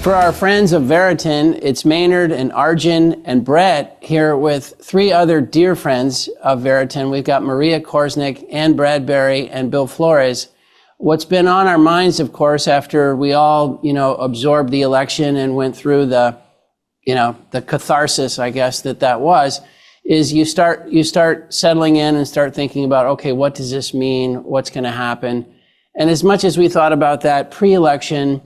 For our friends of Veriten, it's Maynard and Arjun and Brett here with three other dear friends of Veriten. We've got Maria Korsnick, Anne Bradbury, and Bill Flores. What's been on our minds, of course, after we all, absorbed the election and went through the catharsis, I guess, that was, is you start settling in and start thinking about, okay, what does this mean? What's going to happen? And as much as we thought about that pre-election,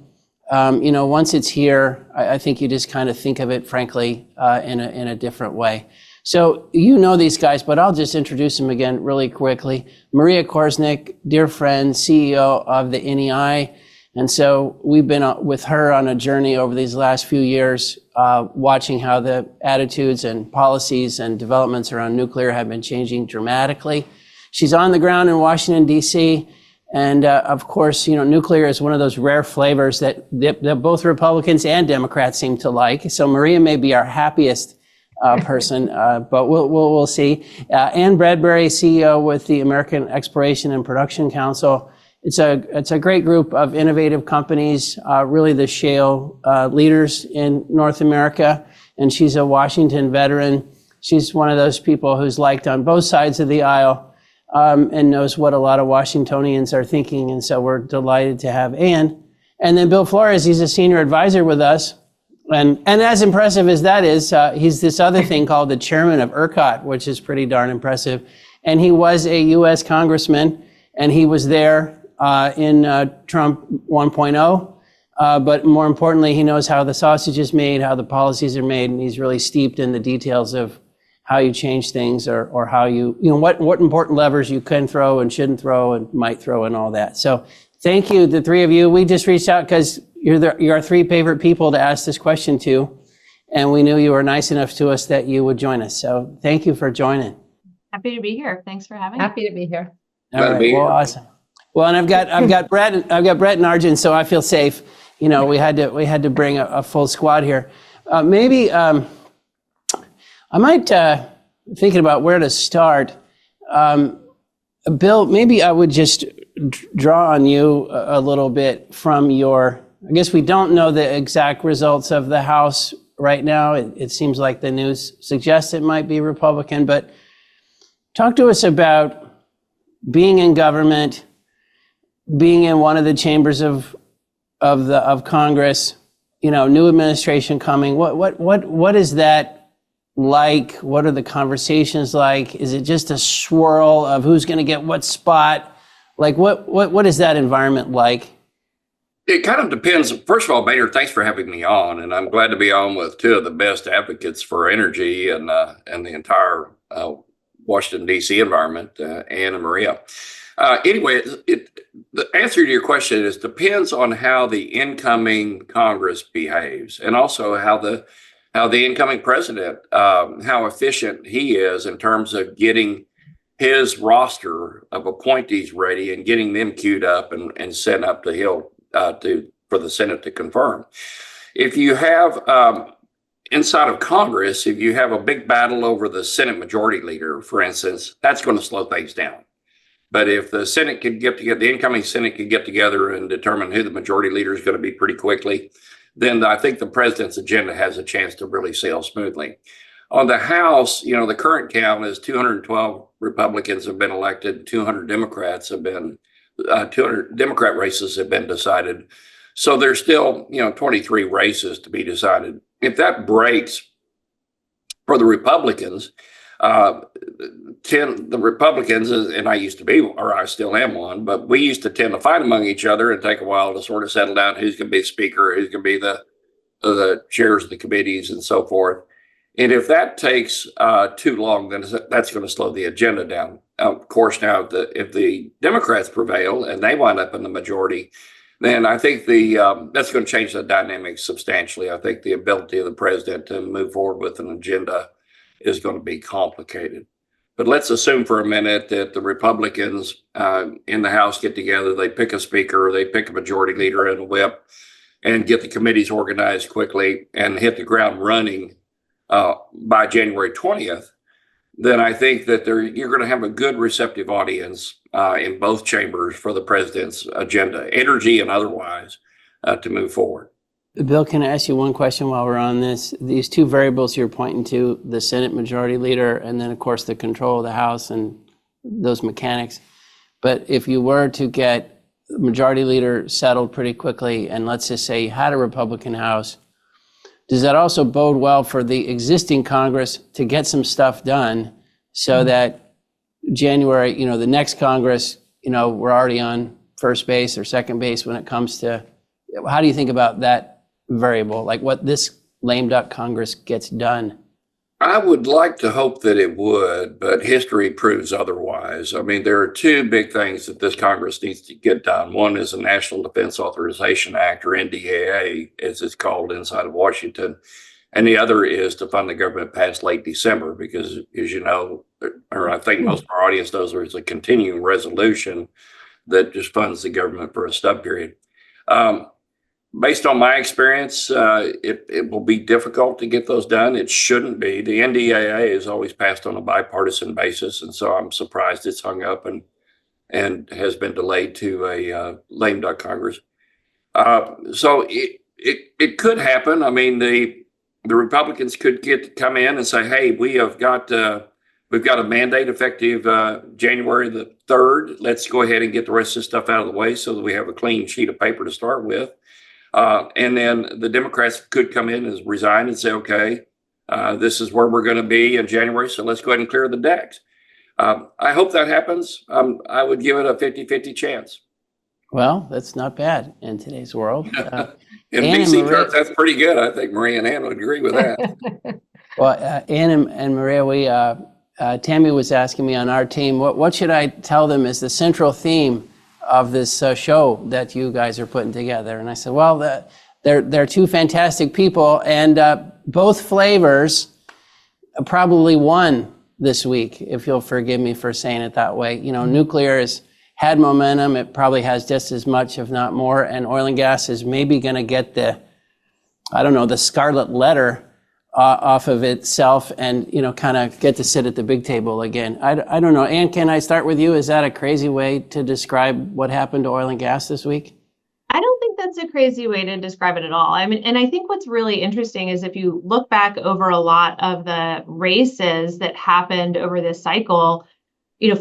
once it's here, I think you just kind of think of it, frankly, in a different way. So these guys, but I'll just introduce them again really quickly. Maria Korsnick, dear friend, CEO of the NEI. And so we've been with her on a journey over these last few years, watching how the attitudes and policies and developments around nuclear have been changing dramatically. She's on the ground in Washington, D.C., and of course, nuclear is one of those rare flavors that both Republicans and Democrats seem to like. So Maria may be our happiest person, but we'll see. Anne Bradbury, CEO with the American Exploration and Production Council. It's a great group of innovative companies, really the shale leaders in North America. And she's a Washington veteran. She's one of those people who's liked on both sides of the aisle. And knows what a lot of Washingtonians are thinking. And so we're delighted to have Anne. And then Bill Flores, he's a senior advisor with us. And as impressive as that is, he's this other thing called the Chairman of ERCOT, which is pretty darn impressive. And he was a U.S. Congressman, and he was there in Trump 1.0. But more importantly, he knows how the sausage is made, how the policies are made, and he's really steeped in the details of how you change things or how what important levers you can throw and shouldn't throw and might throw and all that. So thank you, the three of you. We just reached out because you're our three favorite people to ask this question to. And we knew you were nice enough to us that you would join us. So thank you for joining. Happy to be here. Thanks for having me. Happy to be here. All right, well, awesome. Well, and I've got Brett and Arjun, so I feel safe. We had to bring a full squad here. Maybe I might, thinking about where to start. Bill, maybe I would just draw on you a little bit from I guess we don't know the exact results of the House right now. It seems like the news suggests it might be Republican, but talk to us about being in government, being in one of the chambers of Congress, new administration coming. What is that like? What are the conversations like? Is it just a swirl of who's going to get what spot? Like what is that environment like? It kind of depends. First of all, Maynard, thanks for having me on, and I'm glad to be on with two of the best advocates for energy and the entire Washington D.C. environment, Anne and Maria. Anyway, the answer to your question is depends on how the incoming Congress behaves, and also how the incoming president, how efficient he is in terms of getting his roster of appointees ready and getting them queued up and sent up the hill for the Senate to confirm. If you have inside of Congress, if you have a big battle over the Senate Majority Leader, for instance, that's going to slow things down. But if the Senate can get together, the incoming Senate can get together and determine who the Majority Leader is going to be pretty quickly, then I think the president's agenda has a chance to really sail smoothly. On the House, the current count is 212 Republicans have been elected, 200 Democrat races have been decided. So there's still, 23 races to be decided. If that breaks for the Republicans, the Republicans, and I used to be, or I still am one, but we used to tend to fight among each other and take a while to sort of settle down who's going to be speaker, who's going to be the chairs of the committees and so forth. And if that takes too long, then that's going to slow the agenda down. Of course, now if the Democrats prevail and they wind up in the majority, then I think that's going to change the dynamics substantially. I think the ability of the president to move forward with an agenda is going to be complicated. But let's assume for a minute that the Republicans in the House get together, they pick a speaker, they pick a majority leader and a whip, and get the committees organized quickly and hit the ground running by January 20th. Then I think that you're going to have a good receptive audience in both chambers for the president's agenda, energy and otherwise, to move forward. Bill, can I ask you one question while we're on this? These two variables you're pointing to, the Senate Majority Leader, and then, of course, the control of the House and those mechanics. But if you were to get the Majority Leader settled pretty quickly, and let's just say you had a Republican House, does that also bode well for the existing Congress to get some stuff done so that January, the next Congress, we're already on first base or second base when it comes to, how do you think about that variable, like what this lame duck Congress gets done? I would like to hope that it would, but history proves otherwise. I mean, there are two big things that this Congress needs to get done. One is the National Defense Authorization Act, or NDAA, as it's called inside of Washington. And the other is to fund the government past late December, because, as you know, or I think most of our audience knows, there is a continuing resolution that just funds the government for a stub period. Based on my experience, it will be difficult to get those done. It shouldn't be. The NDAA is always passed on a bipartisan basis, and so I'm surprised it's hung up and has been delayed to a lame duck Congress. So it could happen. I mean, the Republicans could come in and say, "Hey, we've got a mandate effective January the 3rd. Let's go ahead and get the rest of this stuff out of the way so that we have a clean sheet of paper to start with." And then the Democrats could come in and resign and say, "Okay, this is where we're going to be in January, so let's go ahead and clear the decks." I hope that happens. I would give it a 50-50 chance. Well, that's not bad in today's world. In BC terms, that's pretty good. I think Maria and Anne would agree with that. Well, Anne and Maria, Tammy was asking me on our team, what should I tell them is the central theme of this show that you guys are putting together? And I said, well, they're two fantastic people, and both flavors probably won this week, if you'll forgive me for saying it that way. Nuclear has had momentum. It probably has just as much, if not more, and oil and gas is maybe going to get the scarlet letter off of itself and, kind of get to sit at the big table again. I don't know. Anne, can I start with you? Is that a crazy way to describe what happened to oil and gas this week? I don't think that's a crazy way to describe it at all. I mean, and I think what's really interesting is if you look back over a lot of the races that happened over this cycle,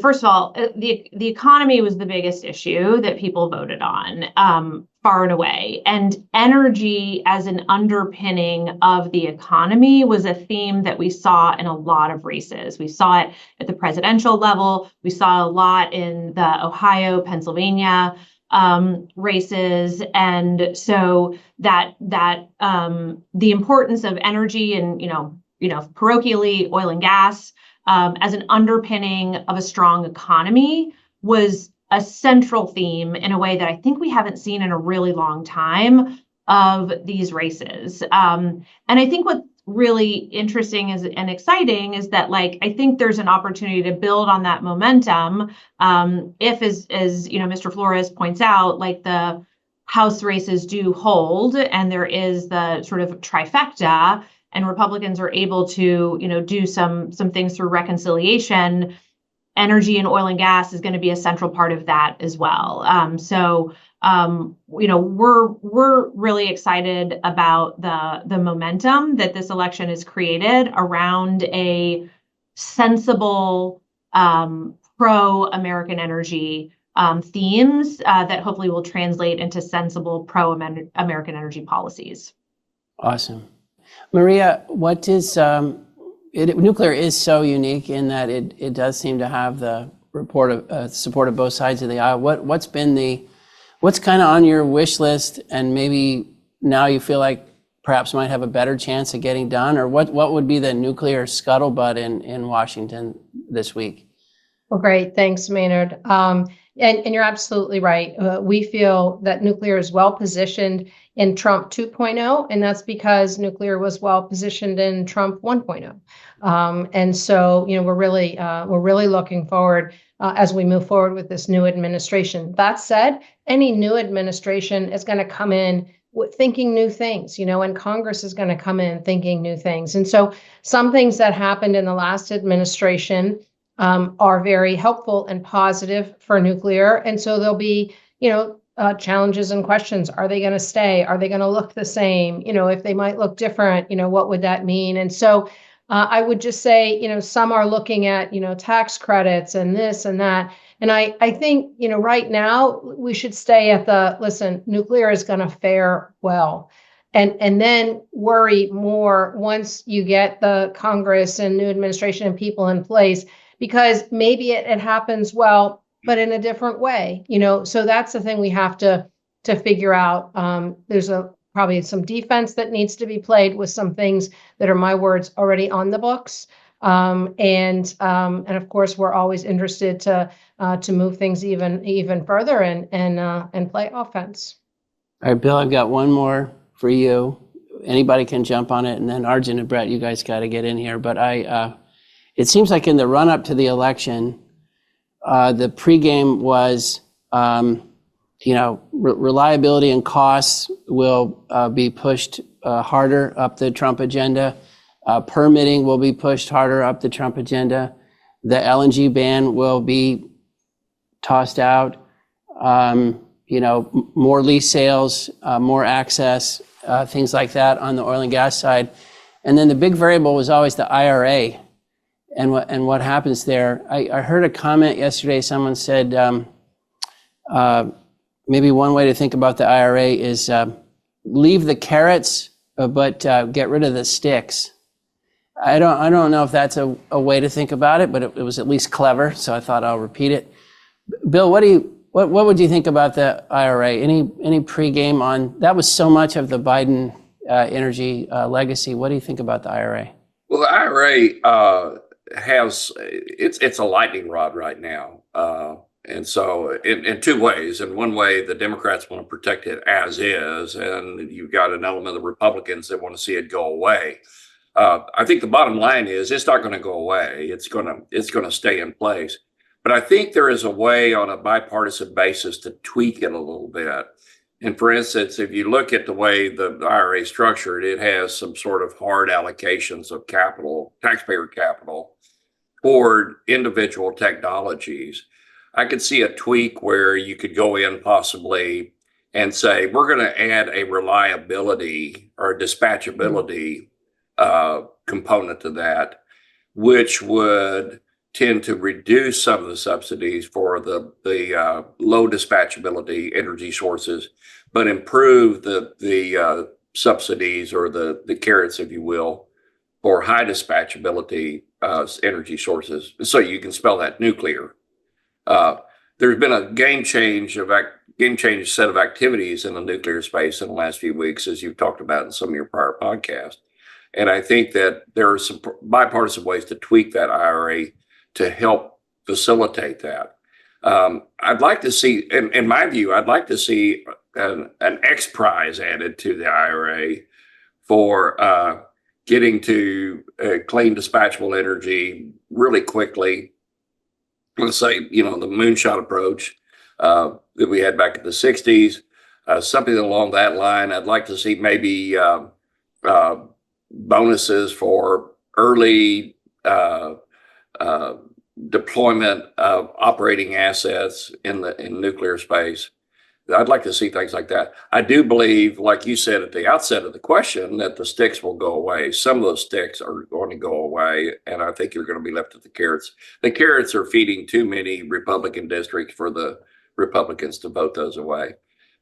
first of all, the economy was the biggest issue that people voted on, far and away. And energy as an underpinning of the economy was a theme that we saw in a lot of races. We saw it at the presidential level. We saw a lot in the Ohio, Pennsylvania races. And so that the importance of energy and, parochially oil and gas as an underpinning of a strong economy was a central theme in a way that I think we haven't seen in a really long time of these races. And I think what's really interesting and exciting is that, I think there's an opportunity to build on that momentum. If, as Mr. Flores points out, the House races do hold, and there is the sort of trifecta, and Republicans are able to, do some things through reconciliation. Energy and oil and gas is going to be a central part of that as well. We're really excited about the momentum that this election has created around a sensible pro-American energy themes that hopefully will translate into sensible pro-American energy policies. Awesome. Maria, what is nuclear is so unique in that it does seem to have the support of both sides of the aisle. What's kind of on your wish list, and maybe now you feel like perhaps might have a better chance of getting done, or what would be the nuclear scuttlebutt in Washington this week? Well, great. Thanks, Maynard. And you're absolutely right. We feel that nuclear is well positioned in Trump 2.0, and that's because nuclear was well positioned in Trump 1.0. And so, we're really looking forward as we move forward with this new administration. That said, any new administration is going to come in thinking new things, and Congress is going to come in thinking new things. And so some things that happened in the last administration are very helpful and positive for nuclear. And so there'll be, challenges and questions. Are they going to stay? Are they going to look the same? If they might look different, what would that mean? And so I would just say, some are looking at, tax credits and this and that. And I think, right now we should stay at listen, nuclear is going to fare well. And then worry more once you get the Congress and new administration and people in place, because maybe it happens well, but in a different way, so that's the thing we have to figure out. There's probably some defense that needs to be played with some things that are, my words, already on the books. And of course, we're always interested to move things even further and play offense. All right, Bill, I've got one more for you. Anybody can jump on it, and then Arjun and Brett, you guys got to get in here. But it seems like in the run-up to the election, the pregame was, reliability and costs will be pushed harder up the Trump agenda. Permitting will be pushed harder up the Trump agenda. The LNG ban will be tossed out. More lease sales, more access, things like that on the oil and gas side. And then the big variable was always the IRA and what happens there. I heard a comment yesterday. Someone said maybe one way to think about the IRA is leave the carrots, but get rid of the sticks. I don't know if that's a way to think about it, but it was at least clever, so I thought I'll repeat it. Bill, what would you think about the IRA? Any pregame on that? Was so much of the Biden energy legacy. What do you think about the IRA? Well, the IRA it's a lightning rod right now, and so in two ways. In one way, the Democrats want to protect it as is, and you've got an element of the Republicans that want to see it go away. I think the bottom line is it's not going to go away. It's going to stay in place. But I think there is a way on a bipartisan basis to tweak it a little bit. And for instance, if you look at the way the IRA is structured, it has some sort of hard allocations of capital, taxpayer capital, toward individual technologies. I could see a tweak where you could go in possibly and say, we're going to add a reliability or dispatchability component to that, which would tend to reduce some of the subsidies for the low dispatchability energy sources, but improve the subsidies or the carrots, if you will, for high dispatchability energy sources. So you can spell that nuclear. There's been a game change set of activities in the nuclear space in the last few weeks, as you've talked about in some of your prior podcasts. And I think that there are some bipartisan ways to tweak that IRA to help facilitate that. I'd like to see, in my view, I'd like to see an X prize added to the IRA for getting to clean dispatchable energy really quickly. Let's say, the moonshot approach that we had back in the 60s, something along that line. I'd like to see maybe bonuses for early deployment of operating assets in nuclear space. I'd like to see things like that. I do believe, like you said at the outset of the question, that the sticks will go away. Some of those sticks are going to go away, and I think you're going to be left with the carrots. The carrots are feeding too many Republican districts for the Republicans to vote those away.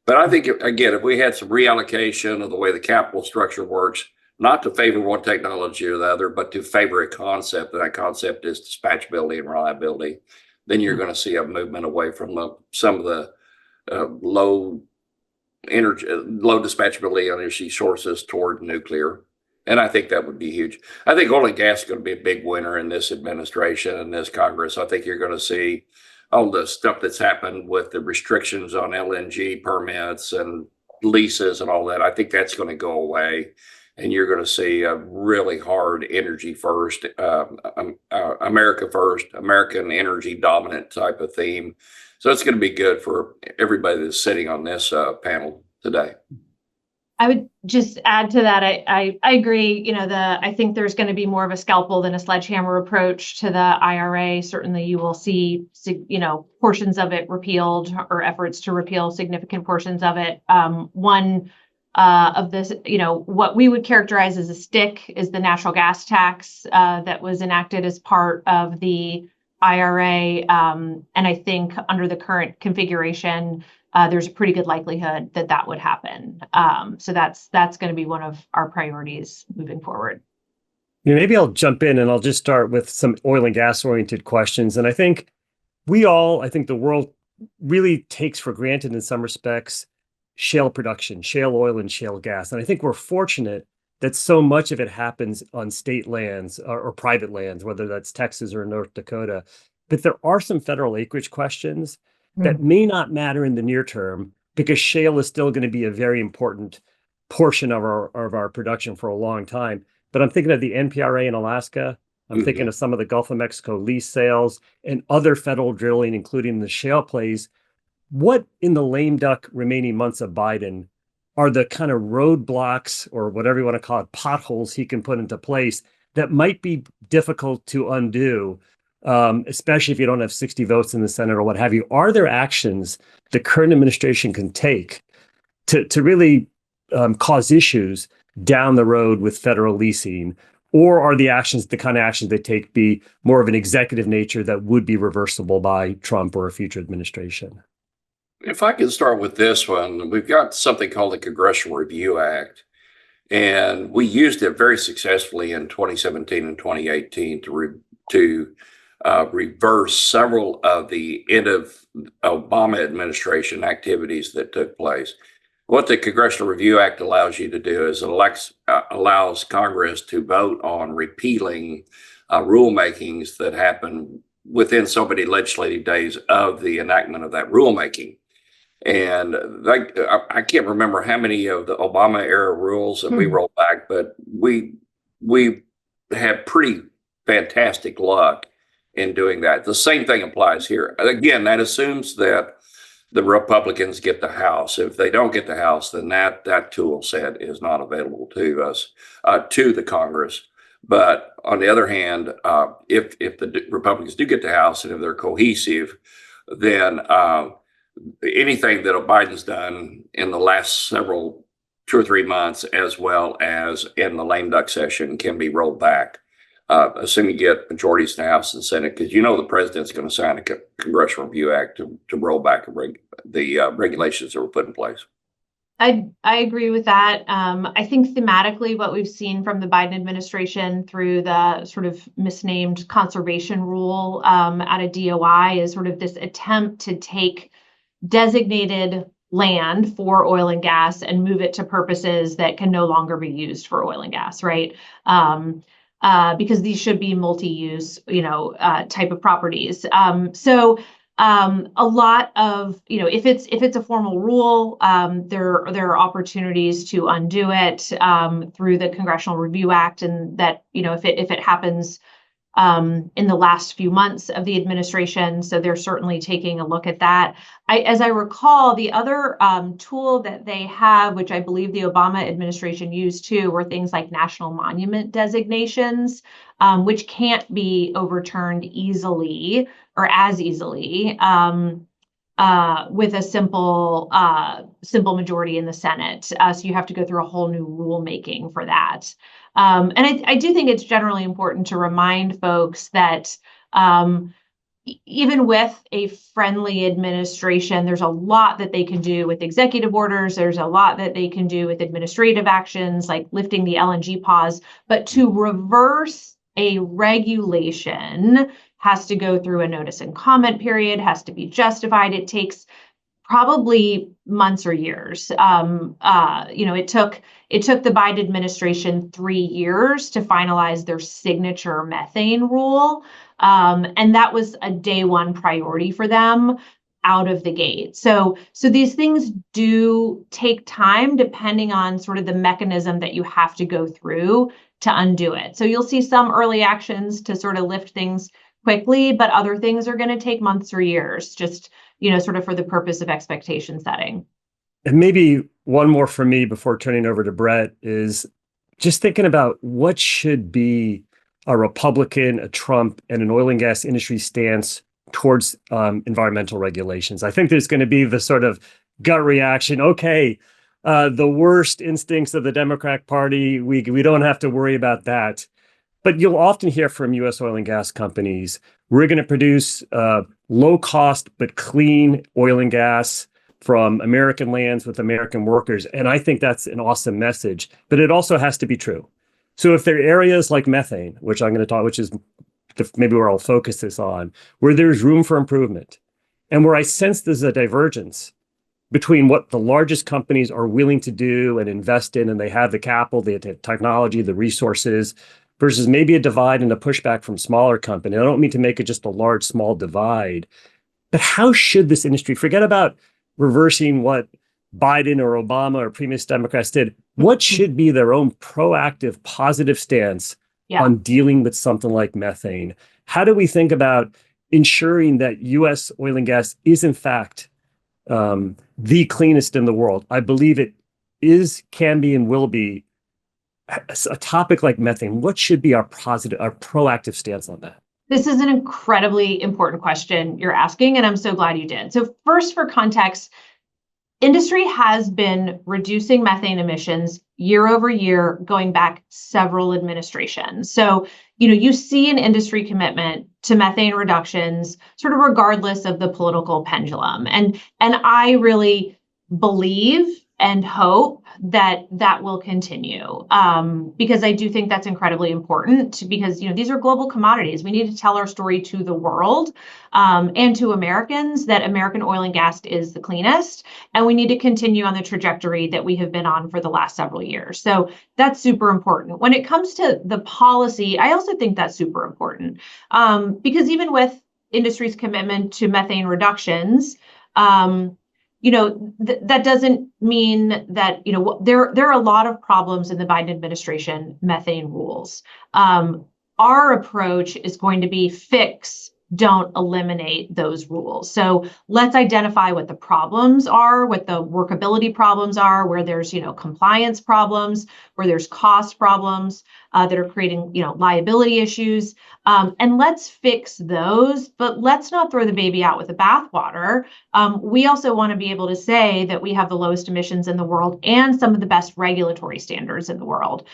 But I think, again, if we had some reallocation of the way the capital structure works, not to favor one technology or the other, but to favor a concept, and that concept is dispatchability and reliability, then you're going to see a movement away from some of the low dispatchability energy sources toward nuclear. And I think that would be huge. I think oil and gas is going to be a big winner in this administration and this Congress. I think you're going to see all the stuff that's happened with the restrictions on LNG permits and leases and all that. I think that's going to go away. And you're going to see a really hard energy first, America first, American energy dominant type of theme. So it's going to be good for everybody that's sitting on this panel today. I would just add to that. I agree. I think there's going to be more of a scalpel than a sledgehammer approach to the IRA. Certainly, you will see, portions of it repealed or efforts to repeal significant portions of it. One of this, what we would characterize as a stick is the natural gas tax that was enacted as part of the IRA. And I think under the current configuration, there's a pretty good likelihood that that would happen. So that's going to be one of our priorities moving forward. Maybe I'll jump in and I'll just start with some oil and gas oriented questions. And I think the world really takes for granted in some respects shale production, shale oil and shale gas. And I think we're fortunate that so much of it happens on state lands or private lands, whether that's Texas or North Dakota. But there are some federal acreage questions that may not matter in the near term because shale is still going to be a very important portion of our production for a long time. But I'm thinking of the NPRA in Alaska. I'm thinking of some of the Gulf of Mexico lease sales and other federal drilling, including the shale plays. What in the lame duck remaining months of Biden are the kind of roadblocks or whatever you want to call it, potholes he can put into place that might be difficult to undo, especially if you don't have 60 votes in the Senate or what have you? Are there actions the current administration can take to really cause issues down the road with federal leasing? Or are the kind of actions they take be more of an executive nature that would be reversible by Trump or a future administration? If I could start with this one, we've got something called the Congressional Review Act, and we used it very successfully in 2017 and 2018 to reverse several of the end of Obama administration activities that took place. What the Congressional Review Act allows you to do is it allows Congress to vote on repealing rulemakings that happen within so many legislative days of the enactment of that rulemaking. And I can't remember how many of the Obama era rules that we rolled back, but we had pretty fantastic luck in doing that. The same thing applies here. Again, that assumes that the Republicans get the House. If they don't get the House, then that tool set is not available to us, to the Congress. But on the other hand, if the Republicans do get the House and if they're cohesive, then anything that Biden's done in the last 2 or 3 months, as well as in the lame duck session, can be rolled back, assuming you get majorities in the House and Senate, because the president's going to sign a Congressional Review Act to roll back the regulations that were put in place. I agree with that. I think thematically what we've seen from the Biden administration through the sort of misnamed conservation rule out of DOI is sort of this attempt to take designated land for oil and gas and move it to purposes that can no longer be used for oil and gas, right? Because these should be multi-use, type of properties. So a lot of, if it's a formal rule, there are opportunities to undo it through the Congressional Review Act, and that, if it happens in the last few months of the administration. So they're certainly taking a look at that. As I recall, the other tool that they have, which I believe the Obama administration used too, were things like national monument designations, which can't be overturned easily or as easily with a simple majority in the Senate. So you have to go through a whole new rulemaking for that. And I do think it's generally important to remind folks that even with a friendly administration, there's a lot that they can do with executive orders. There's a lot that they can do with administrative actions, like lifting the LNG pause. But to reverse a regulation has to go through a notice and comment period, has to be justified. It takes probably months or years. It took the Biden administration 3 years to finalize their signature methane rule. And that was a day one priority for them out of the gate. So these things do take time depending on sort of the mechanism that you have to go through to undo it. So you'll see some early actions to sort of lift things quickly, but other things are going to take months or years, just, sort of for the purpose of expectation setting. And maybe one more for me before turning over to Brett is just thinking about what should be a Republican, a Trump, and an oil and gas industry stance towards environmental regulations. I think there's going to be the sort of gut reaction. Okay, the worst instincts of the Democratic Party, we don't have to worry about that. But you'll often hear from U.S. oil and gas companies, we're going to produce low cost but clean oil and gas from American lands with American workers. And I think that's an awesome message, but it also has to be true. So if there are areas like methane, which I'm going to talk, which is maybe where I'll focus this on, where there's room for improvement and where I sense there's a divergence between what the largest companies are willing to do and invest in, and they have the capital, the technology, the resources, versus maybe a divide and a pushback from smaller companies. I don't mean to make it just a large, small divide, but how should this industry, forget about reversing what Biden or Obama or previous Democrats did, what should be their own proactive, positive stance on dealing with something like methane? How do we think about ensuring that U.S. oil and gas is, in fact, the cleanest in the world? I believe it is, can be, and will be. A topic like methane, what should be our proactive stance on that? This is an incredibly important question you're asking, and I'm so glad you did. So first, for context, industry has been reducing methane emissions year over year, going back several administrations. So, you see an industry commitment to methane reductions, sort of regardless of the political pendulum. And I really believe and hope that that will continue, because I do think that's incredibly important, because these are global commodities. We need to tell our story to the world and to Americans that American oil and gas is the cleanest, and we need to continue on the trajectory that we have been on for the last several years. So that's super important. When it comes to the policy, I also think that's super important, because even with industry's commitment to methane reductions, that doesn't mean that, there are a lot of problems in the Biden administration methane rules. Our approach is going to be fix, don't eliminate those rules. So let's identify what the problems are, what the workability problems are, where there's, compliance problems, where there's cost problems that are creating, liability issues. And let's fix those, but let's not throw the baby out with the bathwater. We also want to be able to say that we have the lowest emissions in the world and some of the best regulatory standards in the world.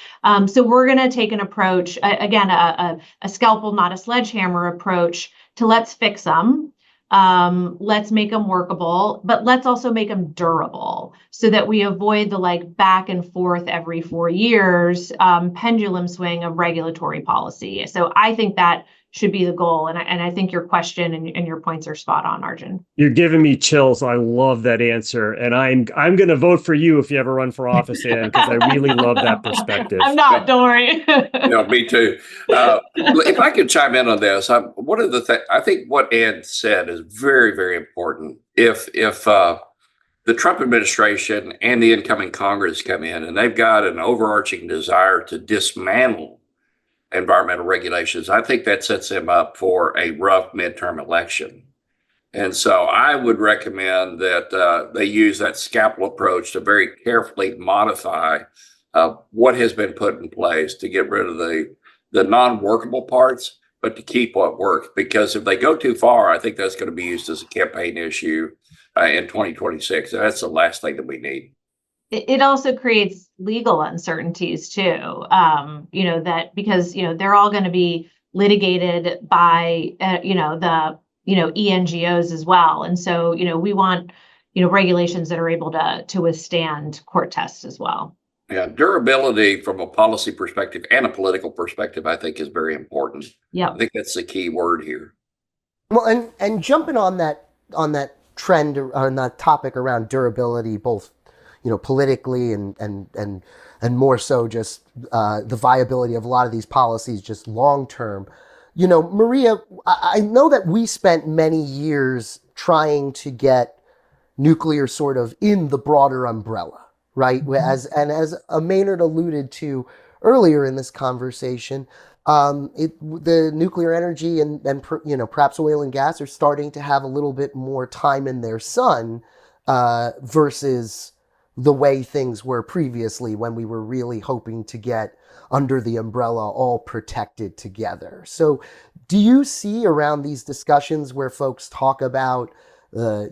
So we're going to take an approach, again, a scalpel, not a sledgehammer approach, to let's fix them. Let's make them workable, but let's also make them durable so that we avoid the back and forth every 4 years pendulum swing of regulatory policy. So I think that should be the goal. And I think your question and your points are spot on, Arjun. You're giving me chills. I love that answer. And I'm going to vote for you if you ever run for office, Anne, because I really love that perspective. I'm not, don't worry. Me too. If I could chime in on this, one of the things, I think what Anne said is very, very important. If the Trump administration and the incoming Congress come in and they've got an overarching desire to dismantle environmental regulations, I think that sets them up for a rough midterm election. And so I would recommend that they use that scalpel approach to very carefully modify what has been put in place to get rid of the non-workable parts, but to keep what works. Because if they go too far, I think that's going to be used as a campaign issue in 2026. And that's the last thing that we need. It also creates legal uncertainties too, that because, they're all going to be litigated by, the, ENGOs as well. And so, we want, regulations that are able to withstand court tests as well. Yeah, durability from a policy perspective and a political perspective, I think, is very important. Yeah, I think that's the key word here. Well, and jumping on that trend or on that topic around durability, both politically and more so just the viability of a lot of these policies just long term. Maria, I know that we spent many years trying to get nuclear sort of in the broader umbrella, right? Mm-hmm. As Maynard alluded to earlier in this conversation, the nuclear energy and perhaps oil and gas are starting to have a little bit more time in their sun versus the way things were previously when we were really hoping to get under the umbrella all protected together. So do you see around these discussions where folks talk about the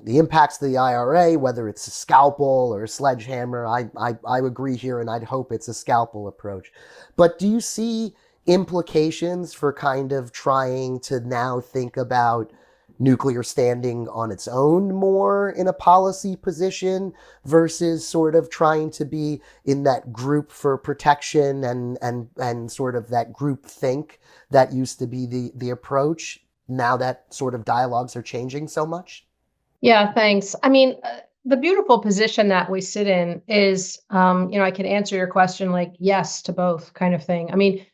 impacts of the IRA, whether it's a scalpel or a sledgehammer? I agree here, and I'd hope it's a scalpel approach. But do you see implications for kind of trying to now think about nuclear standing on its own more in a policy position versus sort of trying to be in that group for protection and sort of that group think that used to be the approach, now that sort of dialogues are changing so much? Yeah, thanks. I mean, the beautiful position that we sit in is, I can answer your question like yes to both kind of thing. I mean,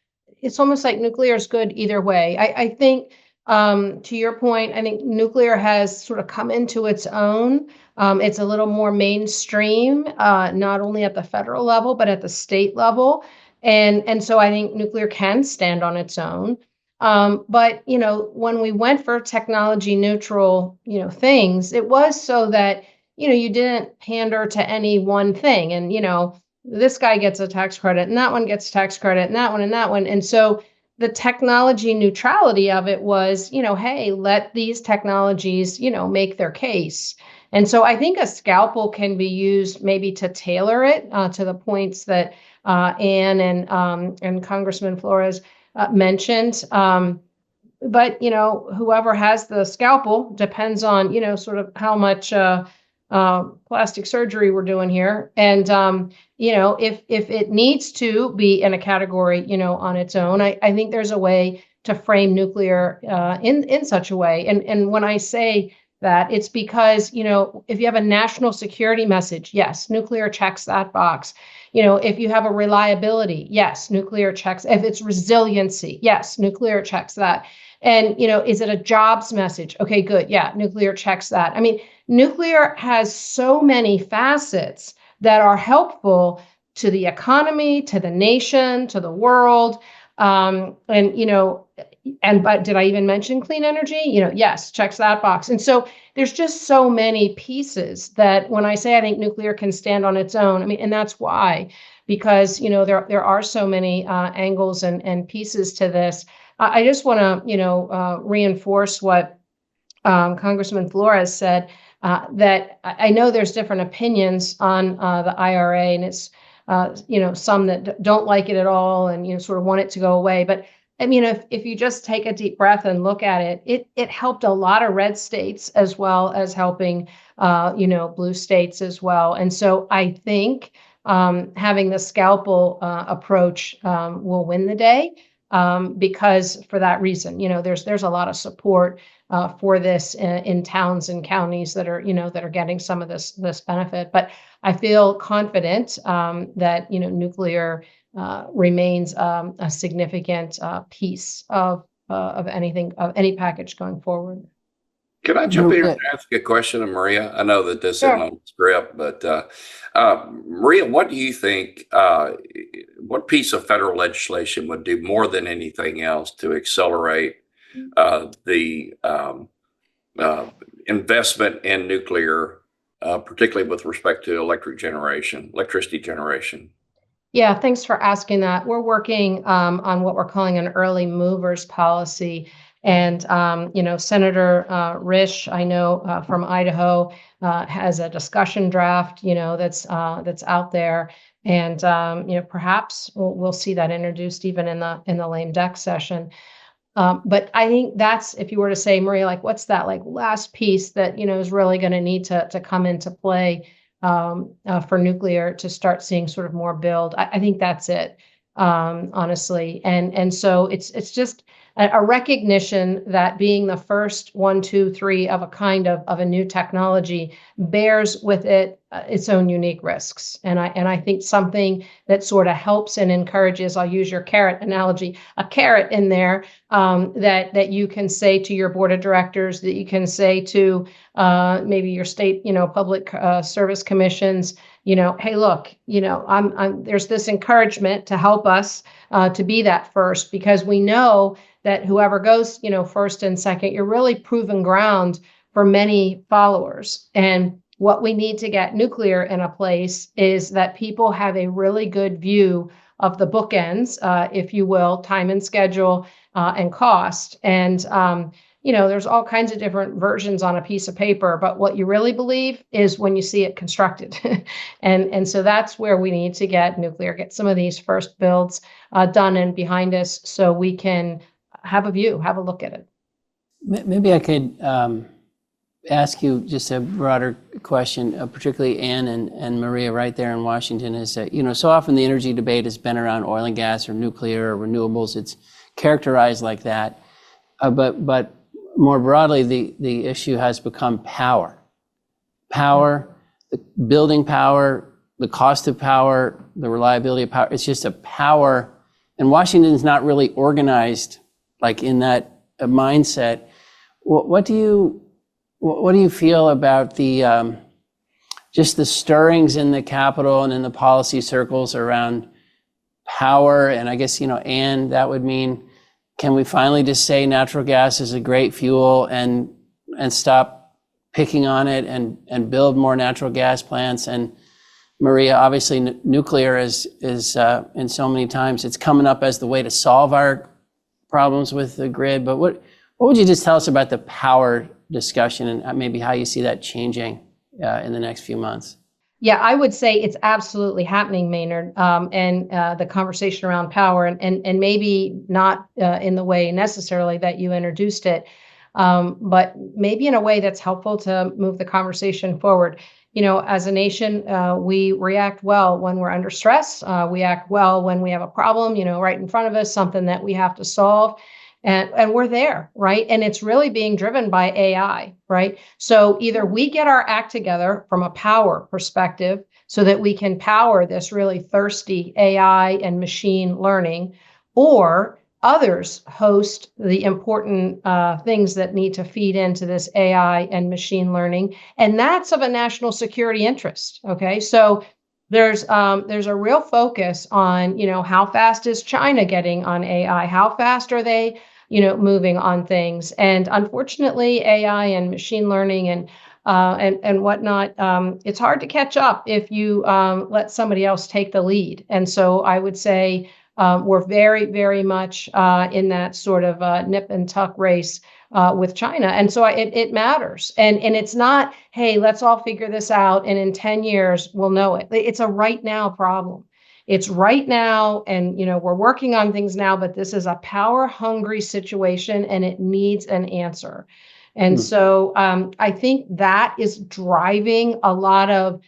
it's almost like nuclear is good either way. I think, to your point, I think nuclear has sort of come into its own. It's a little more mainstream, not only at the federal level, but at the state level. And so I think nuclear can stand on its own. But, when we went for technology neutral, things, it was so that, you didn't pander to any one thing. And, this guy gets a tax credit and that one gets a tax credit and that one and that one. And so the technology neutrality of it was, hey, let these technologies, make their case. And so I think a scalpel can be used maybe to tailor it to the points that Anne and Congressman Flores mentioned. But, whoever has the scalpel depends on, sort of how much plastic surgery we're doing here. And, if it needs to be in a category, on its own, I think there's a way to frame nuclear in such a way. And when I say that, it's because, if you have a national security message, yes, nuclear checks that box. If you have a reliability, yes, nuclear checks. If it's resiliency, yes, nuclear checks that. And, is it a jobs message? Okay, good. Yeah, nuclear checks that. I mean, nuclear has so many facets that are helpful to the economy, to the nation, to the world. But did I even mention clean energy? Yes, checks that box. And so there's just so many pieces that when I say I think nuclear can stand on its own, I mean, and that's why, because, there are so many angles and pieces to this. I just want to, reinforce what Congressman Flores said, that I know there's different opinions on the IRA, and it's, some that don't like it at all and, sort of want it to go away. But I mean, if you just take a deep breath and look at it, it helped a lot of red states as well as helping, blue states as well. And so I think having the scalpel approach will win the day. Because for that reason, there's a lot of support for this in towns and counties that are getting some of this benefit. But I feel confident that nuclear remains a significant piece of any package going forward. Can I jump in and ask a question of Maria? I know that this isn't on the script, but Maria, what do you think, what piece of federal legislation would do more than anything else to accelerate the investment in nuclear, particularly with respect to electricity generation? Yeah, thanks for asking that. We're working on what we're calling an early movers policy. And, Senator Risch, I know from Idaho, has a discussion draft, that's out there. And, perhaps we'll see that introduced even in the lame duck session. But I think that's, if you were to say, Maria, like, what's that like last piece that, is really going to need to come into play for nuclear to start seeing sort of more build? I think that's it, honestly. And so it's just a recognition that being the first 1, 2, 3 of a kind of a new technology bears with it its own unique risks. And I think something that sort of helps and encourages, I'll use your carrot analogy, a carrot in there that you can say to your board of directors, that you can say to maybe your state, public service commissions, hey, look, there's this encouragement to help us to be that first, because we know that whoever goes, first and second, you're really proving ground for many followers. And what we need to get nuclear in a place is that people have a really good view of the bookends, if you will, time and schedule and cost. And, there's all kinds of different versions on a piece of paper, but what you really believe is when you see it constructed. and so that's where we need to get nuclear, get some of these first builds done and behind us so we can have a view, have a look at it. Maybe I could ask you just a broader question, particularly Anne and Maria right there in Washington, is that, so often the energy debate has been around oil and gas or nuclear or renewables. It's characterized like that. But more broadly, the issue has become power. Power, the building power, the cost of power, the reliability of power. It's just a power. And Washington's not really organized like in that mindset. What do you feel about the just the stirrings in the Capitol and in the policy circles around power? And I guess, Anne, that would mean, can we finally just say natural gas is a great fuel and stop picking on it and build more natural gas plants? And Maria, obviously nuclear is in so many times it's coming up as the way to solve our problems with the grid. But what would you just tell us about the power discussion and maybe how you see that changing in the next few months? Yeah, I would say it's absolutely happening, Maynard, and the conversation around power, and maybe not in the way necessarily that you introduced it, but maybe in a way that's helpful to move the conversation forward. As a nation, we react well when we're under stress. We act well when we have a problem, right in front of us, something that we have to solve. And we're there, right? And it's really being driven by AI, right? So either we get our act together from a power perspective so that we can power this really thirsty AI and machine learning, or others host the important things that need to feed into this AI and machine learning. And that's of a national security interest, okay? So there's a real focus on, how fast is China getting on AI? How fast are they, moving on things? And unfortunately, AI and machine learning and whatnot, it's hard to catch up if you let somebody else take the lead. And so I would say we're very, very much in that sort of nip and tuck race with China. And so it matters. And it's not, hey, let's all figure this out, and in 10 years, we'll know it. It's a right now problem. It's right now, and we're working on things now, but this is a power-hungry situation, and it needs an answer. And so I think that is driving a lot of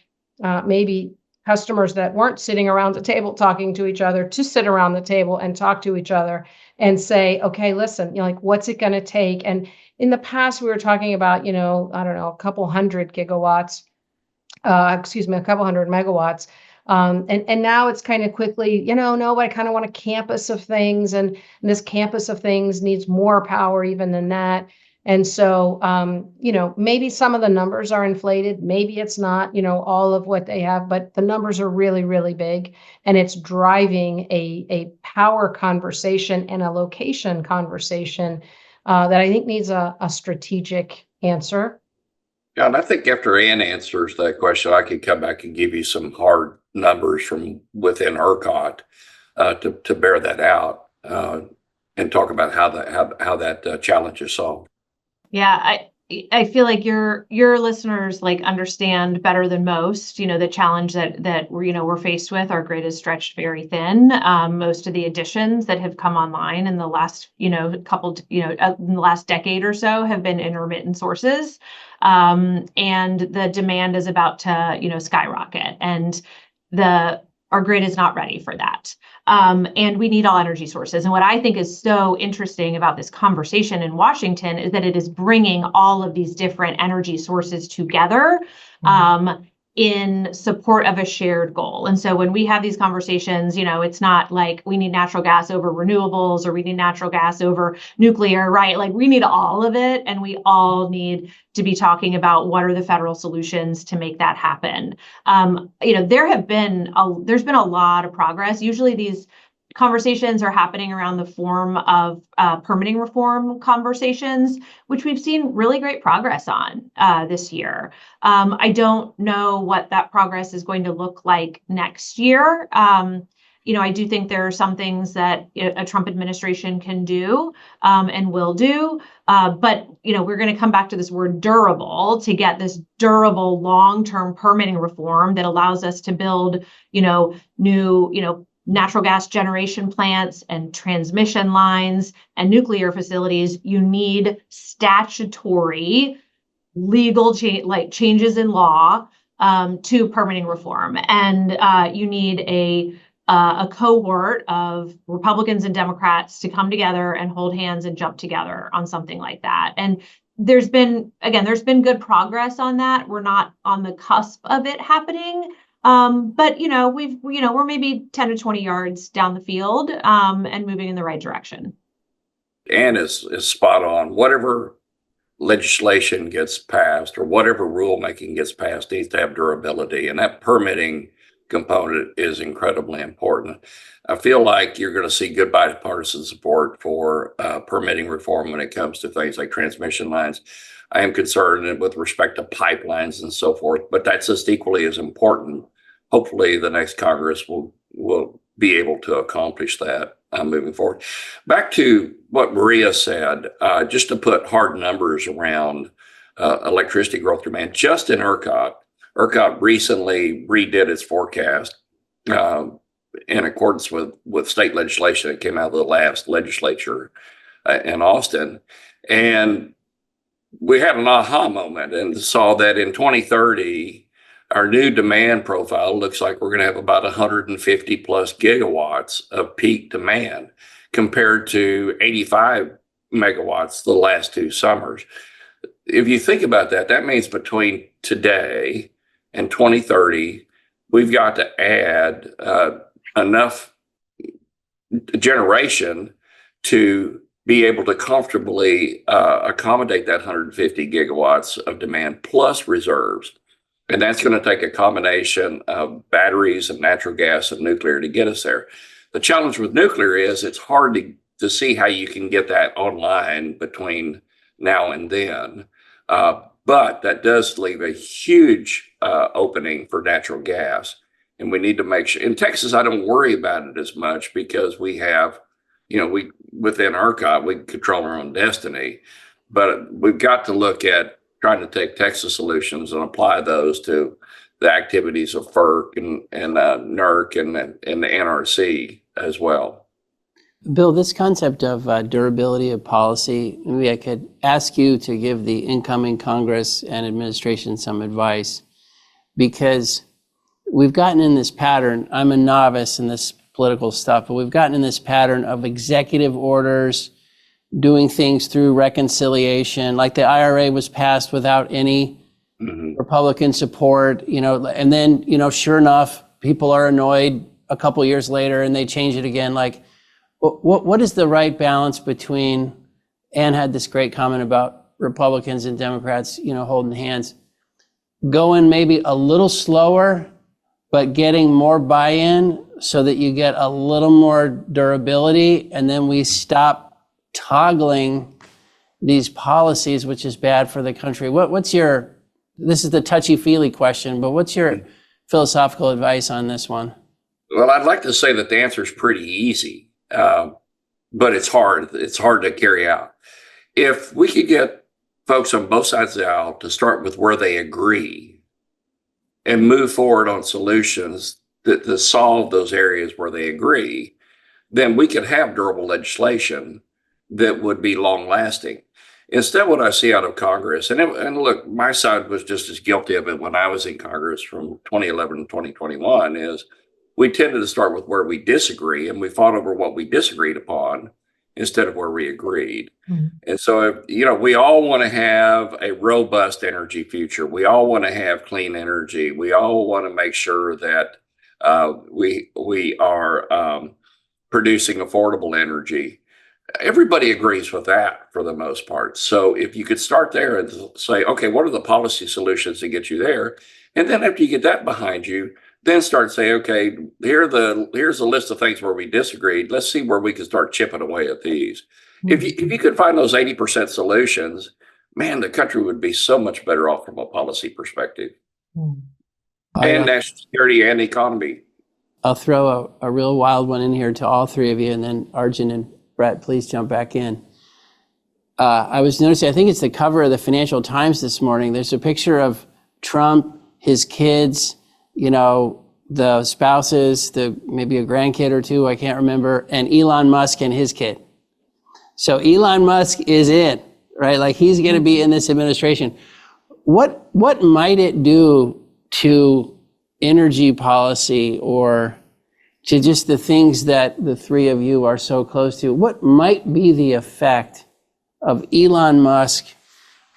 maybe customers that weren't sitting around the table talking to each other to sit around the table and talk to each other and say, okay, listen, what's it going to take? And in the past, we were talking about, I don't know, a couple hundred megawatts. And now it's kind of quickly, no, I kind of want a campus of things. And this campus of things needs more power even than that. And so, maybe some of the numbers are inflated. Maybe it's not, all of what they have, but the numbers are really, really big. And it's driving a power conversation and a location conversation that I think needs a strategic answer. Yeah, and I think after Ann answers that question, I could come back and give you some hard numbers from within ERCOT to bear that out and talk about how that challenge is solved. Yeah, I feel like your listeners understand better than most, the challenge that we're faced with. Our grid is stretched very thin. Most of the additions that have come online in the last, in the last decade or so have been intermittent sources. And the demand is about to, skyrocket, and our grid is not ready for that. And we need all energy sources. And what I think is so interesting about this conversation in Washington is that it is bringing all of these different energy sources together in support of a shared goal. And so when we have these conversations, it's not like we need natural gas over renewables or we need natural gas over nuclear, right? Like we need all of it. And we all need to be talking about what are the federal solutions to make that happen. There's been a lot of progress. Usually these conversations are happening around the form of permitting reform conversations, which we've seen really great progress on this year. I don't know what that progress is going to look like next year. I do think there are some things that a Trump administration can do and will do. But we're going to come back to this word durable to get this durable long-term permitting reform that allows us to build, new, natural gas generation plants and transmission lines and nuclear facilities. You need statutory legal changes in law to permitting reform. And you need a cohort of Republicans and Democrats to come together and hold hands and jump together on something like that. And there's been good progress on that. We're not on the cusp of it happening. But we're maybe 10 to 20 yards down the field and moving in the right direction. Anne is spot on. Whatever legislation gets passed or whatever rulemaking gets passed needs to have durability, and that permitting component is incredibly important. I feel like you're going to see good bipartisan support for permitting reform when it comes to things like transmission lines. I am concerned with respect to pipelines and so forth, but that's just equally as important. Hopefully the next Congress will be able to accomplish that moving forward. Back to what Maria said, just to put hard numbers around electricity growth demand, just in ERCOT recently redid its forecast in accordance with state legislation that came out of the last legislature in Austin. And we had an aha moment and saw that in 2030, our new demand profile looks like we're going to have about 150 plus gigawatts of peak demand compared to 85 megawatts the last two summers. If you think about that, that means between today and 2030, we've got to add enough generation to be able to comfortably accommodate that 150 gigawatts of demand plus reserves. And that's going to take a combination of batteries and natural gas and nuclear to get us there. The challenge with nuclear is it's hard to see how you can get that online between now and then. But that does leave a huge opening for natural gas. And we need to make sure in Texas, I don't worry about it as much because we have, within ERCOT, we control our own destiny. But we've got to look at trying to take Texas solutions and apply those to the activities of FERC and NERC and the NRC as well. Bill, this concept of durability of policy, maybe I could ask you to give the incoming Congress and administration some advice, because we've gotten in this pattern. I'm a novice in this political stuff, but we've gotten in this pattern of executive orders, doing things through reconciliation, like the IRA was passed without any Republican support, and then, sure enough, people are annoyed a couple years later and they change it again. Like, what is the right balance between, Anne had this great comment about Republicans and Democrats, holding hands, going maybe a little slower, but getting more buy-in so that you get a little more durability, and then we stop toggling these policies, which is bad for the country. This is the touchy-feely question, but what's your philosophical advice on this one? Well, I'd like to say that the answer is pretty easy, but it's hard. It's hard to carry out. If we could get folks on both sides of the aisle to start with where they agree and move forward on solutions to solve those areas where they agree, then we could have durable legislation that would be long lasting. Instead, what I see out of Congress, and look, my side was just as guilty of it when I was in Congress from 2011 to 2021, is we tended to start with where we disagree, and we fought over what we disagreed upon instead of where we agreed. And so, we all want to have a robust energy future. We all want to have clean energy. We all want to make sure that we are producing affordable energy. Everybody agrees with that for the most part. So if you could start there and say, okay, what are the policy solutions to get you there? And then after you get that behind you, then start saying, okay, here's a list of things where we disagreed. Let's see where we can start chipping away at these. If you could find those 80% solutions, man, the country would be so much better off from a policy perspective, and national security and economy. I'll throw a real wild one in here to all three of you, and then Arjun and Brett, please jump back in. I was noticing, I think it's the cover of the Financial Times this morning. There's a picture of Trump, his kids, the spouses, maybe a grandkid or two, I can't remember, and Elon Musk and his kid. So Elon Musk is in, right? Like he's going to be in this administration. What might it do to energy policy or to just the things that the three of you are so close to? What might be the effect of Elon Musk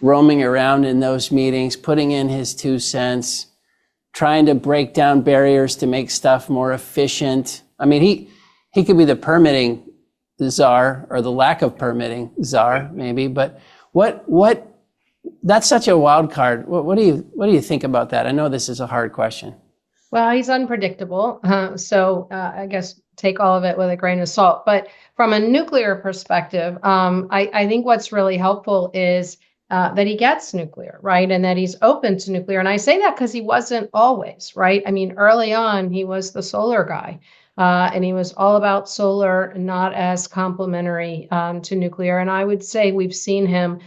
roaming around in those meetings, putting in his 2 cents, trying to break down barriers to make stuff more efficient? I mean, he could be the permitting czar, or the lack of permitting czar, maybe. But what? That's such a wild card. What do you think about that? I know this is a hard question. Well, he's unpredictable, so I guess take all of it with a grain of salt. But from a nuclear perspective, I think what's really helpful is that he gets nuclear, right? And that he's open to nuclear. And I say that because he wasn't always, right? I mean, early on, he was the solar guy. And he was all about solar, not as complementary to nuclear. And I would say we've seen him,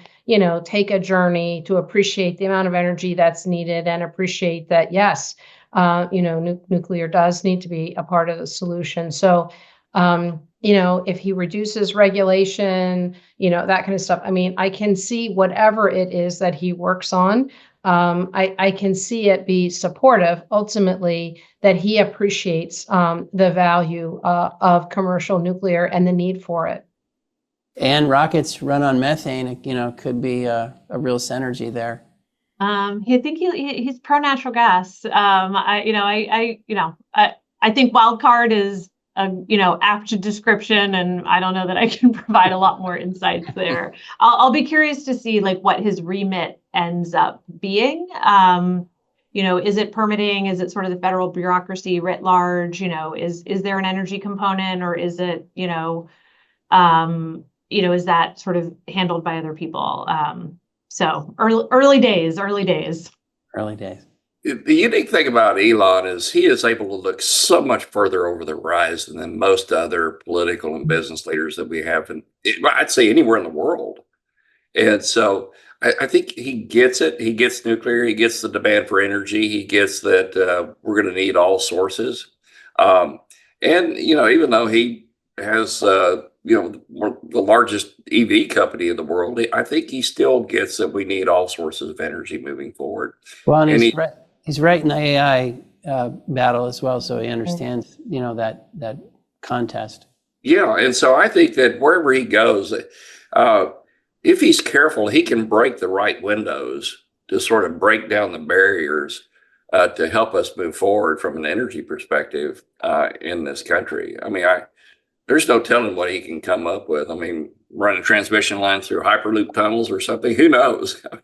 take a journey to appreciate the amount of energy that's needed and appreciate that, yes, nuclear does need to be a part of the solution. So, if he reduces regulation, that kind of stuff, I mean, I can see whatever it is that he works on. I can see it be supportive, ultimately, that he appreciates the value of commercial nuclear and the need for it. And rockets run on methane, could be a real synergy there. I think he's pro natural gas. I think wild card is a apt description, and I don't know that I can provide a lot more insights there. I'll be curious to see what his remit ends up being. Is it permitting? Is it sort of the federal bureaucracy writ large? Is there an energy component, or is it is that sort of handled by other people? So early days. The unique thing about Elon is he is able to look so much further over the horizon than most other political and business leaders that we have, I'd say anywhere in the world. And so I think he gets it. He gets nuclear. He gets the demand for energy. He gets that we're going to need all sources. And even though he has the largest EV company in the world, I think he still gets that we need all sources of energy moving forward. Well, and he's right in the AI battle as well, so he understands, that contest. Yeah, and so I think that wherever he goes, if he's careful, he can break the right windows to sort of break down the barriers to help us move forward from an energy perspective in this country. I mean, there's no telling what he can come up with. I mean, running transmission lines through Hyperloop tunnels or something, who knows? I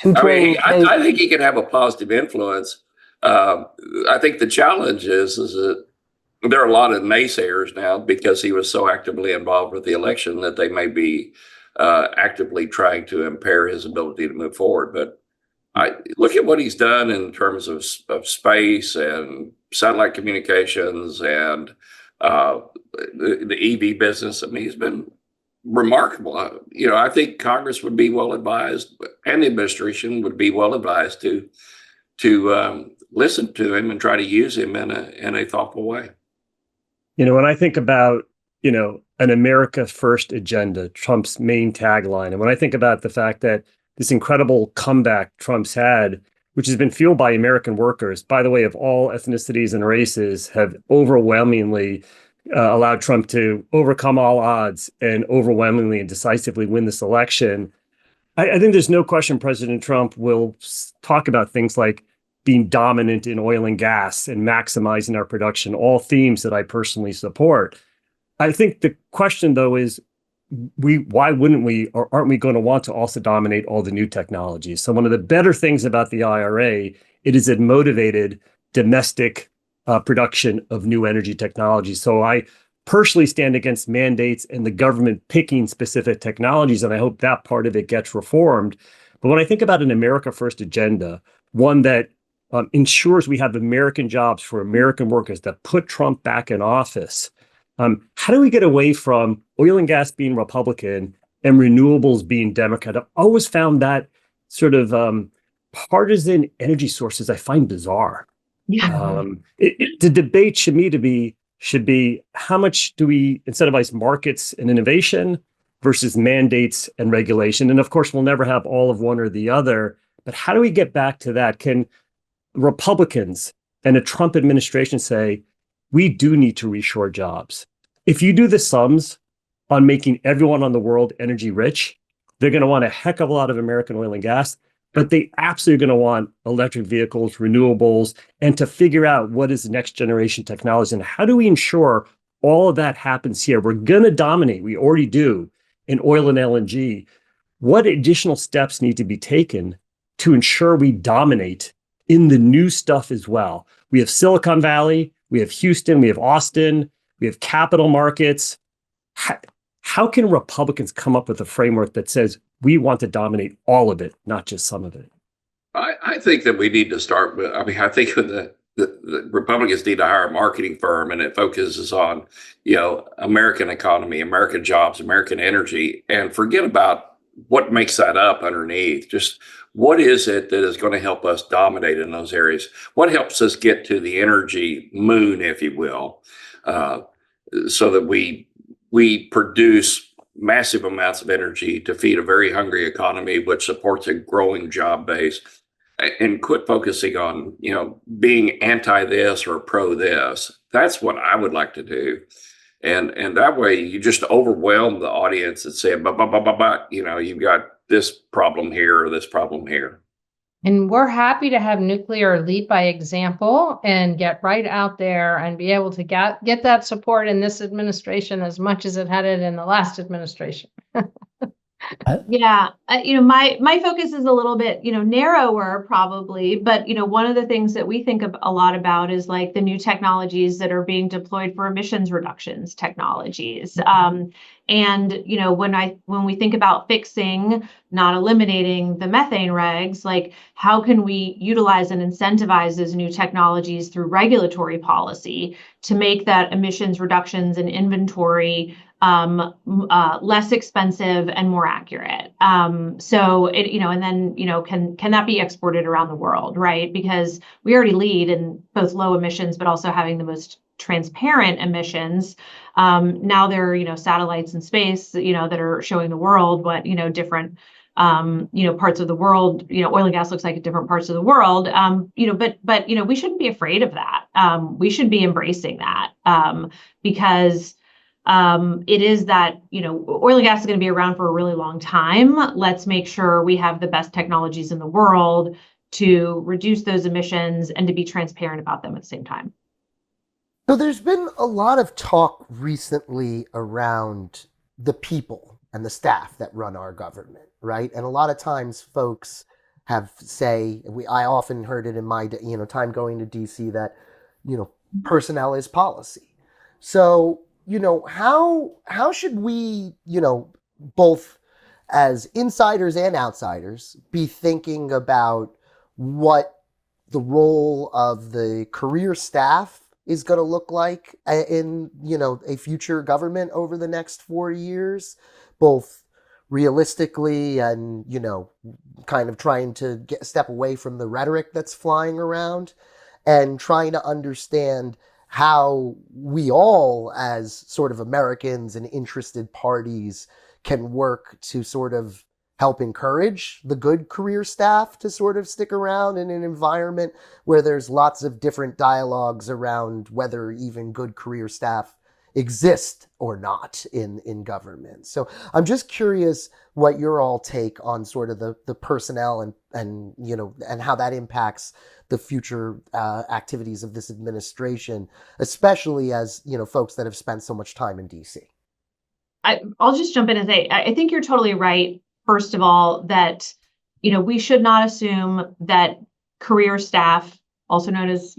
think he can have a positive influence. I think the challenge is that there are a lot of naysayers now because he was so actively involved with the election that they may be actively trying to impair his ability to move forward. But I look at what he's done in terms of space and satellite communications and the EV business. I mean, he's been remarkable. I think Congress would be well advised, and the administration would be well advised to listen to him and try to use him in a thoughtful way. When I think about an America First agenda, Trump's main tagline, and when I think about the fact that this incredible comeback Trump's had, which has been fueled by American workers, by the way, of all ethnicities and races, have overwhelmingly allowed Trump to overcome all odds and overwhelmingly and decisively win this election. I think there's no question President Trump will talk about things like being dominant in oil and gas and maximizing our production, all themes that I personally support. I think the question, though, is why wouldn't we, or aren't we going to want to also dominate all the new technologies? So one of the better things about the IRA, it is motivated domestic production of new energy technology. So I personally stand against mandates and the government picking specific technologies, and I hope that part of it gets reformed. But when I think about an America First agenda, one that ensures we have American jobs for American workers, that put Trump back in office, how do we get away from oil and gas being Republican and renewables being Democrat? I've always found that sort of partisan energy sources I find bizarre. Yeah. The debate should be how much do we incentivize markets and innovation versus mandates and regulation? And of course, we'll never have all of one or the other, but how do we get back to that? Can Republicans and a Trump administration say, we do need to reshore jobs? If you do the sums on making everyone on the world energy rich, they're going to want a heck of a lot of American oil and gas, but they absolutely going to want electric vehicles, renewables, and to figure out what is the next generation technology and how do we ensure all of that happens here. We're going to dominate. We already do in oil and LNG. What additional steps need to be taken to ensure we dominate in the new stuff as well? We have Silicon Valley, we have Houston, we have Austin, we have capital markets. How can Republicans come up with a framework that says we want to dominate all of it, not just some of it? I think that we need to start with, I think the Republicans need to hire a marketing firm, and it focuses on, American economy, American jobs, American energy, and forget about what makes that up underneath. Just what is it that is going to help us dominate in those areas? What helps us get to the energy moon, if you will, so that we produce massive amounts of energy to feed a very hungry economy, which supports a growing job base, and quit focusing on, being anti this or pro this. That's what I would like to do. And that way you just overwhelm the audience and say, but, you've got this problem here or this problem here. And we're happy to have nuclear lead by example and get right out there and be able to get that support in this administration as much as it had it in the last administration. Yeah, my focus is a little bit, narrower probably, but, one of the things that we think a lot about is like the new technologies that are being deployed for emissions reductions technologies. And, when we think about fixing, not eliminating the methane regs, like how can we utilize and incentivize those new technologies through regulatory policy to make that emissions reductions and inventory less expensive and more accurate. So it, and then, can that be exported around the world, right? Because we already lead in both low emissions, but also having the most transparent emissions. Now there are, satellites in space, that are showing the world what, different, parts of the world, oil and gas looks like at different parts of the world. But we shouldn't be afraid of that. We should be embracing that, because it is that, oil and gas is going to be around for a really long time. Let's make sure we have the best technologies in the world to reduce those emissions and to be transparent about them at the same time. So there's been a lot of talk recently around the people and the staff that run our government, right? And a lot of times folks I often heard it in my, time going to DC that, personnel is policy. So, how should we, both as insiders and outsiders, be thinking about what the role of the career staff is going to look like in, a future government over the next 4 years, both realistically and, kind of trying to step away from the rhetoric that's flying around and trying to understand how we all as sort of Americans and interested parties can work to sort of help encourage the good career staff to sort of stick around in an environment where there's lots of different dialogues around whether even good career staff exist or not in government. So I'm just curious what your all take on sort of the personnel and how that impacts the future activities of this administration, especially as, folks that have spent so much time in DC. I'll just jump in and say, I think you're totally right. First of all, that, we should not assume that career staff also known as,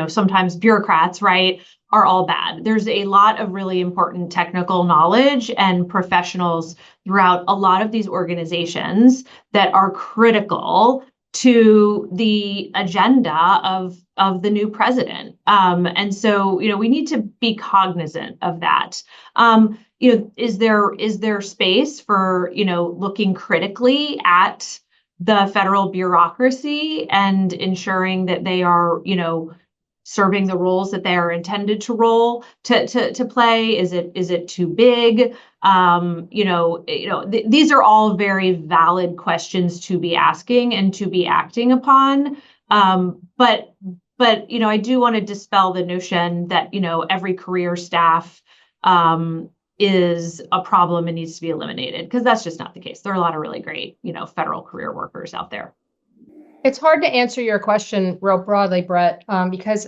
sometimes bureaucrats, right, are all bad. There's a lot of really important technical knowledge and professionals throughout a lot of these organizations that are critical to the agenda of the new president. And so, we need to be cognizant of that. Is there space for, looking critically at the federal bureaucracy and ensuring that they are, serving the roles that they are intended to play? Is it too big? These are all very valid questions to be asking and to be acting upon. But I do want to dispel the notion that, every career staff is a problem and needs to be eliminated, because that's just not the case. There are a lot of really great, federal career workers out there. It's hard to answer your question real broadly, Brett, because,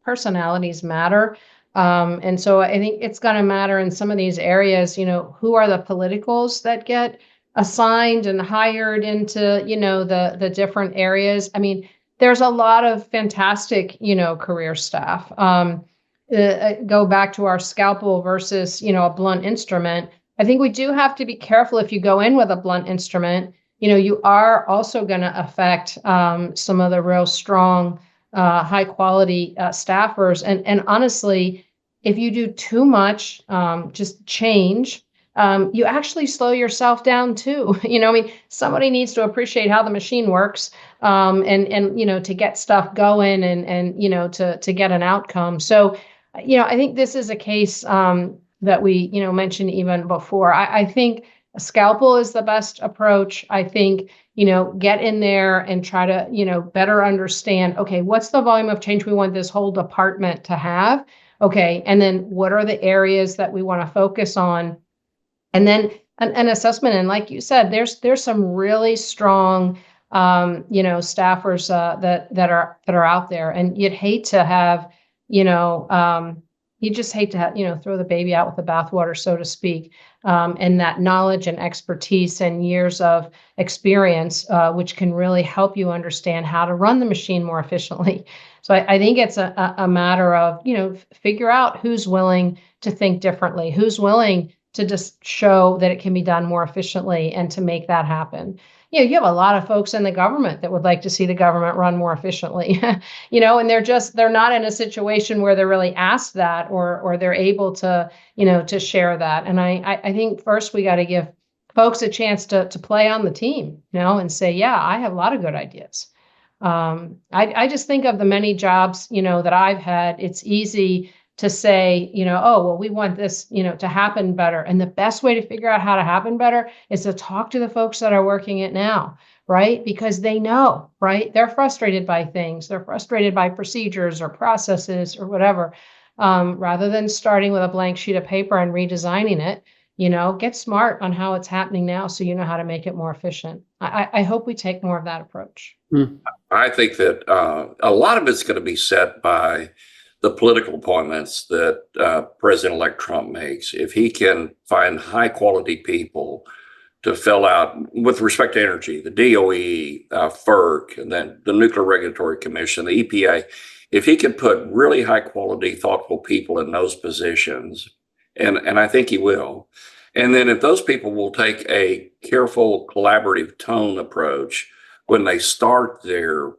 personalities matter. And so I think it's going to matter in some of these areas, who are the politicals that get assigned and hired into, the different areas. I mean, there's a lot of fantastic, career staff. Go back to our scalpel versus, a blunt instrument. I think we do have to be careful if you go in with a blunt instrument. You are also going to affect some of the real strong, high quality staffers. And honestly, if you do too much just change, you actually slow yourself down too. Somebody needs to appreciate how the machine works and to get stuff going and to get an outcome. So, I think this is a case that we, mentioned even before. I think a scalpel is the best approach. I think, get in there and try to, better understand, okay, what's the volume of change we want this whole department to have? Okay. And then what are the areas that we want to focus on? And then an assessment. And like you said, there's some really strong, staffers that are out there, and you'd hate to have, you just hate to have, throw the baby out with the bathwater, so to speak. And that knowledge and expertise and years of experience, which can really help you understand how to run the machine more efficiently. So I think it's a matter of, figure out who's willing to think differently, who's willing to just show that it can be done more efficiently and to make that happen. You have a lot of folks in the government that would like to see the government run more efficiently, and they're not in a situation where they're really asked that or they're able to, to share that. And I think first we got to give folks a chance to play on the team, and say, yeah, I have a lot of good ideas. I just think of the many jobs, that I've had. It's easy to say, oh, well, we want this, to happen better. And the best way to figure out how to happen better is to talk to the folks that are working it now, right? Because they know, right? They're frustrated by things. They're frustrated by procedures or processes or whatever. Rather than starting with a blank sheet of paper and redesigning it, get smart on how it's happening now so you know how to make it more efficient. I hope we take more of that approach. I think that a lot of it's going to be set by the political appointments that President-elect Trump makes. If he can find high quality people to fill out, with respect to energy, the DOE, FERC, and then the Nuclear Regulatory Commission, the EPA, if he can put really high quality, thoughtful people in those positions, and I think he will, and then if those people will take a careful, collaborative tone approach when they start their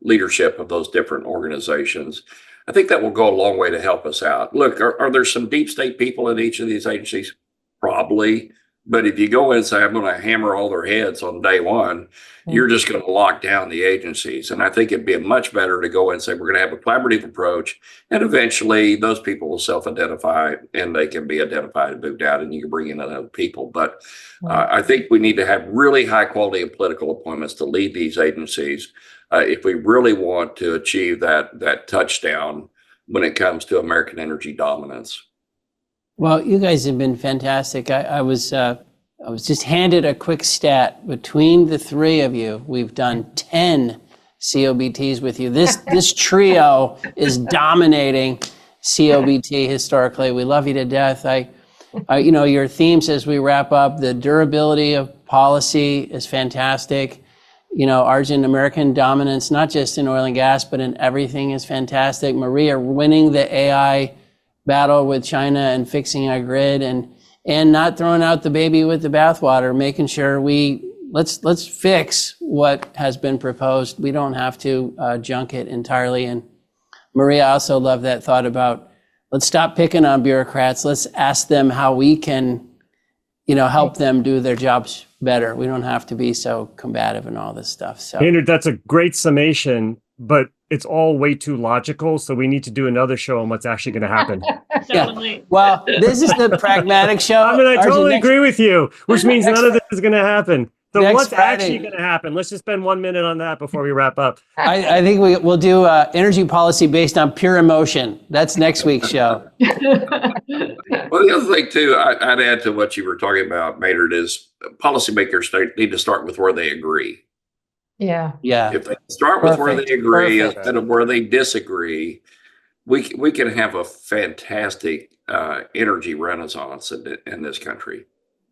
leadership of those different organizations, I think that will go a long way to help us out. Look, are there some deep state people in each of these agencies? Probably. But if you go in and say, I'm going to hammer all their heads on day one, you're just going to lock down the agencies. And I think it'd be much better to go in and say, we're going to have a collaborative approach. And eventually those people will self-identify and they can be identified and moved out and you can bring in other people. But I think we need to have really high quality and political appointments to lead these agencies if we really want to achieve that touchdown when it comes to American energy dominance. Well, you guys have been fantastic. I was just handed a quick stat. Between the three of you, we've done 10 COBTs with you. This trio is dominating COBT historically. We love you to death. Your themes as we wrap up, the durability of policy is fantastic. Arjun, American dominance, not just in oil and gas, but in everything is fantastic. Maria winning the AI battle with China and fixing our grid and not throwing out the baby with the bathwater, making sure let's fix what has been proposed. We don't have to junk it entirely. And Maria, I also love that thought about let's stop picking on bureaucrats. Let's ask them how we can, help them do their jobs better. We don't have to be so combative and all this stuff. So, Maynard, that's a great summation, but it's all way too logical. So we need to do another show on what's actually going to happen. Definitely. Well, this is the pragmatic show. I mean, I Arjun, totally agree with you, which means none of this is going to happen. So Next what's Friday. actually going to happen? Let's just spend 1 minute on that before we wrap up. I think we'll do energy policy based on pure emotion. That's next week's show. Well, the other thing too, I'd add to what you were talking about, Maynard, is policymakers need to start with where they agree. Yeah. Yeah. If they start with where they Perfect. agree Perfect. instead of where they disagree, we can have a fantastic energy renaissance in this country.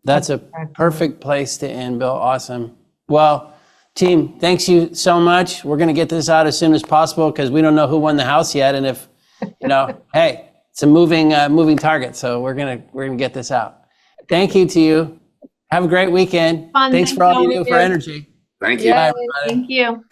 That's a perfect place to end, Bill. Awesome. Well, team, thanks you so much. We're going to get this out as soon as possible because we don't know who won the House yet. And if, hey, it's a moving target. So we're going to get this out. Thank you to you. Have a great weekend. Fun. Thanks for all you do for energy. Thank you. Bye, everybody. Thank you.